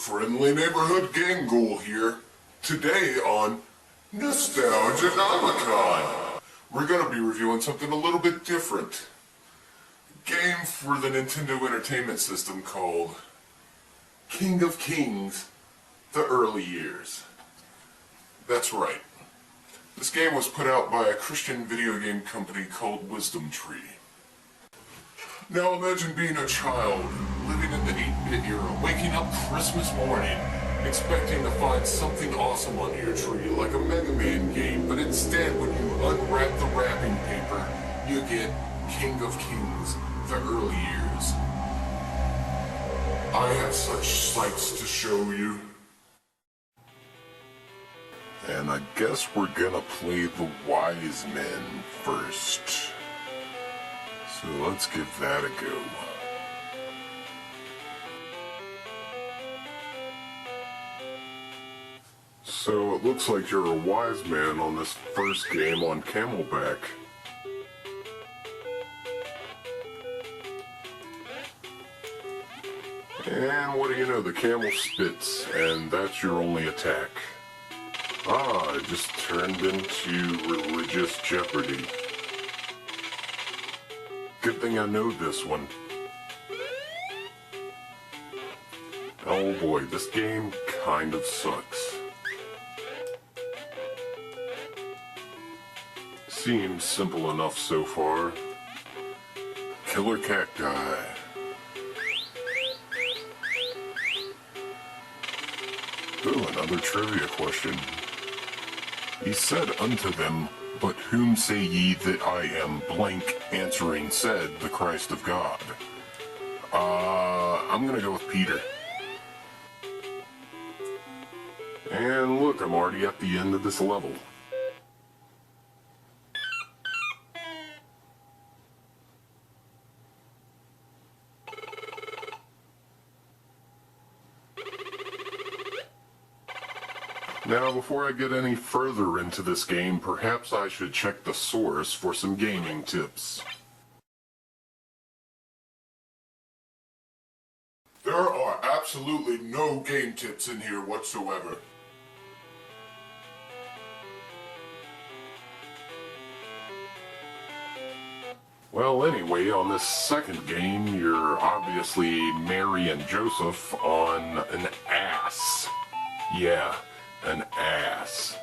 friendly neighborhood Game Ghoul here. Today on Nostalgia-nomicon, we're going to be reviewing something a little bit different. A game for the Nintendo Entertainment System called King of Kings, The Early Years. That's right. This game was put out by a Christian video game company called Wisdom Tree. Now imagine being a child, living in the 8-bit era, waking up Christmas morning, expecting to find something awesome on your tree, like a Mega Man game, but instead when you unwrap the wrapping paper, you get King of Kings, The Early Years. I have such sights to show you. And I guess we're gonna play the Wise Men first. So let's give that a go. So it looks like you're a wise man on this first game on Camelback. And what do you know, the camel spits, and that's your only attack. Ah, it just turned into religious jeopardy. Good thing I know this one. Oh boy, this game kind of sucks. Seems simple enough so far. Killer cacti. Oh, another trivia question. He said unto them, "But whom say ye that I am?" Blank answering said, "The Christ of God." I'm gonna go with Peter. And look, I'm already at the end of this level. Now, before I get any further into this game, perhaps I should check the source for some gaming tips. There are absolutely no game tips in here whatsoever. Well, anyway, on this second game, you're obviously Mary and Joseph on an ass. Yeah. An ass.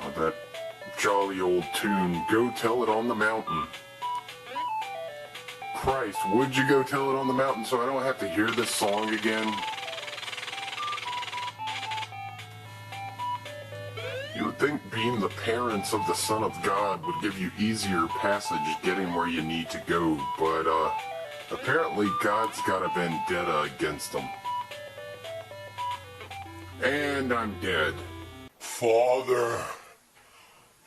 Oh, that jolly old tune, "Go Tell It on the Mountain." Christ, would you go tell it on the mountain so I don't have to hear this song again? You would think being the parents of the Son of God would give you easier passage getting where you need to go, but apparently God's got a vendetta against them. And I'm dead. Father,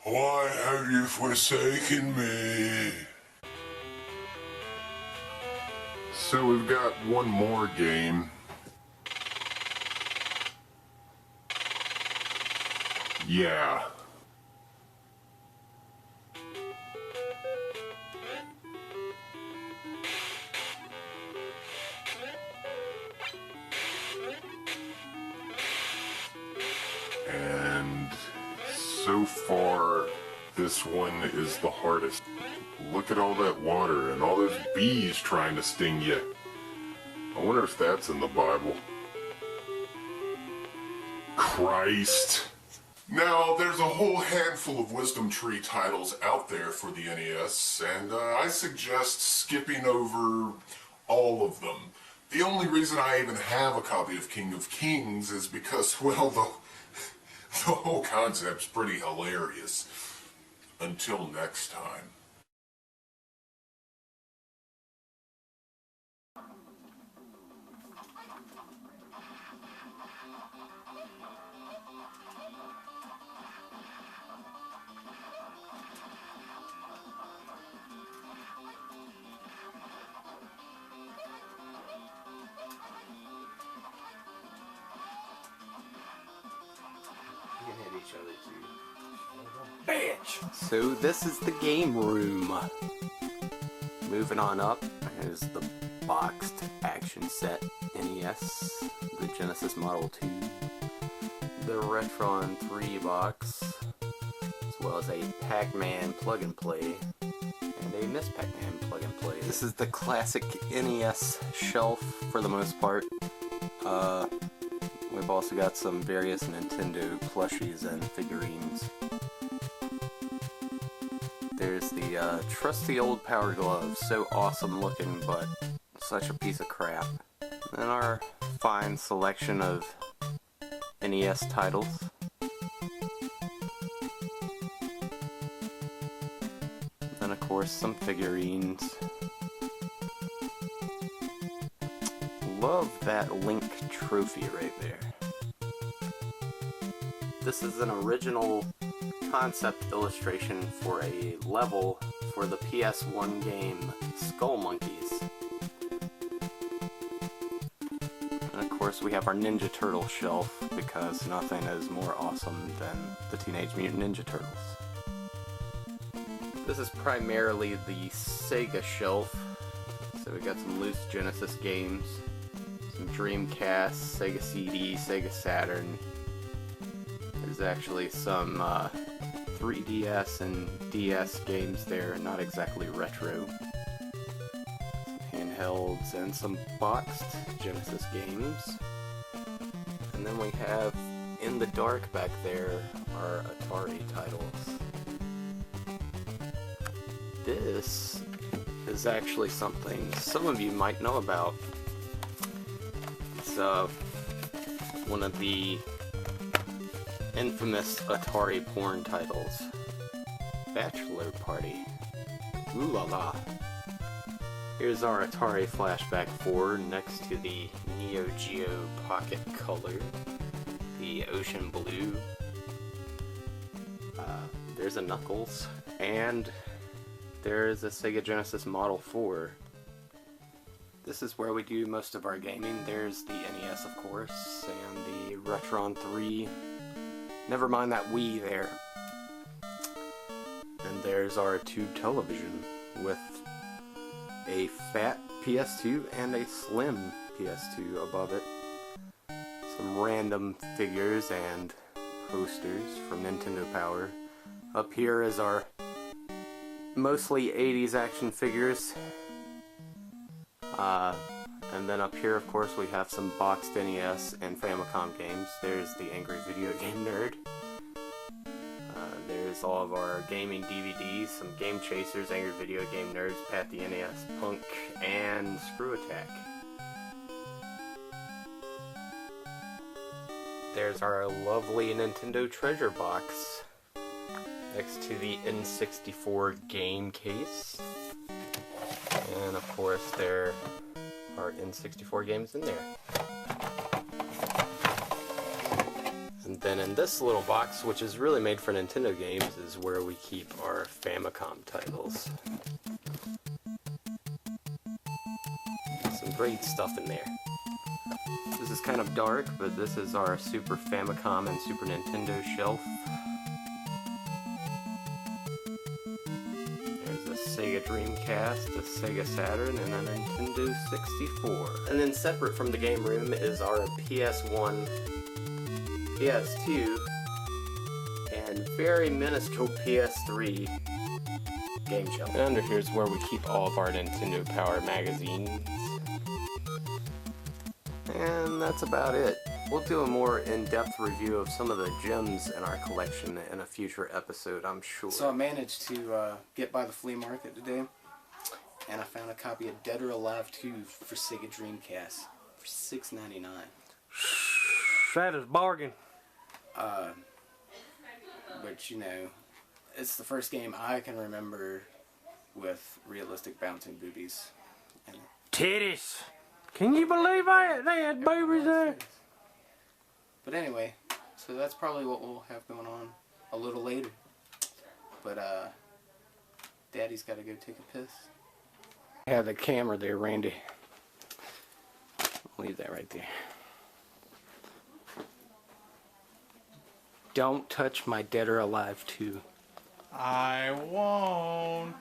why have you forsaken me? So we've got one more game. Yeah. And so far, this one is the hardest. Look at all that water and all those bees trying to sting you. I wonder if that's in the Bible. Christ. Now, there's a whole handful of Wisdom Tree titles out there for the NES, and I suggest skipping over all of them. The only reason I even have a copy of King of Kings is because, well, the whole concept's pretty hilarious. Until next time. Each other too. Bitch! So this is the game room. Moving on up is the boxed action set NES, the Genesis Model 2, the Retron 3 box, as well as a Pac-Man plug-and-play, and a Miss Pac-Man plug-and-play. This is the classic NES shelf for the most part. We've also got some various Nintendo plushies and figurines. There's the trusty old Power Glove, so awesome looking, but such a piece of crap. And our fine selection of NES titles. And of course some figurines. Love that Link trophy right there. This is an original concept illustration for a level for the PS1 game Skull Monkeys. And of course we have our Ninja Turtle shelf, because nothing is more awesome than the Teenage Mutant Ninja Turtles. This is primarily the Sega shelf, so we got some loose Genesis games, some Dreamcast, Sega CD, Sega Saturn. There's actually some 3DS and DS games there, not exactly retro. Some handhelds and some boxed Genesis games. And then we have, in the dark back there, our Atari titles. This is actually something some of you might know about. It's one of the infamous Atari porn titles. Bachelor Party. Ooh la la. Here's our Atari Flashback 4 next to the Neo Geo Pocket Color, the Ocean Blue. There's a Knuckles, and there's a Sega Genesis Model 4. This is where we do most of our gaming. There's the NES, of course, and the Retron 3. Never mind that Wii there. And there's our tube television with a fat PS2 and a slim PS2 above it. Some random figures and posters from Nintendo Power. Up here is our mostly 80s action figures. And then up here, of course, we have some boxed NES and Famicom games. There's the Angry Video Game Nerd. There's all of our gaming DVDs, some Game Chasers, Angry Video Game Nerds, Pat the NES Punk, and Screw Attack. There's our lovely Nintendo Treasure Box next to the N64 game case. And of course there are N64 games in there. And then in this little box, which is really made for Nintendo games, is where we keep our Famicom titles. Some great stuff in there. This is kind of dark, but this is our Super Famicom and Super Nintendo shelf. Sega Dreamcast, a Sega Saturn, and a Nintendo 64. And then separate from the game room is our PS1, PS2, and very minuscule PS3 game shelf. And under here is where we keep all of our Nintendo Power magazines. And that's about it. We'll do a more in-depth review of some of the gems in our collection in a future episode, I'm sure. So I managed to get by the flea market today, and I found a copy of Dead or Alive 2 for Sega Dreamcast for $6.99. That is bargain. But you know, it's the first game I can remember with realistic bouncing boobies. And Titties! Can you believe they had babies there? But anyway, so that's probably what we'll have going on a little later. But Daddy's got to go take a piss. I have the camera there, Randy. Leave that right there. Don't touch my Dead or Alive 2. I won't.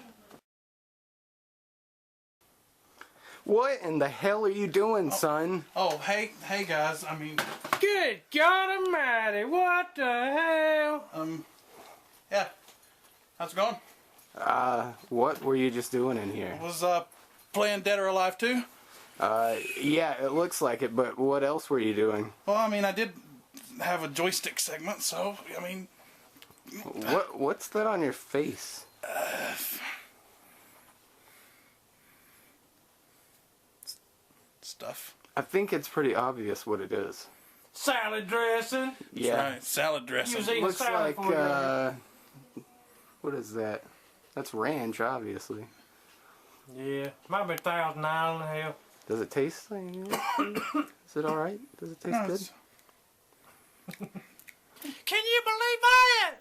What in the hell are you doing, son? Oh, hey guys. I mean, Good God Almighty, what the hell? yeah. How's it going? What were you just doing in here? Was playing Dead or Alive 2? Yeah, it looks like it, but what else were you doing? Well, I mean, I did have a joystick segment, so I mean, What's that on your face? stuff. I think it's pretty obvious what it is. Salad dressing. Yeah. That's right, salad dressing. You was eating Looks salad like, for you. what is that? That's ranch, obviously. Yeah, might be Thousand Island hell. Does it taste like Is it alright? Does it taste No, good? it's- Can you believe that?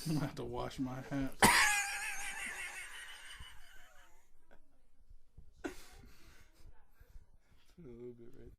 I'm gonna have to wash my hat.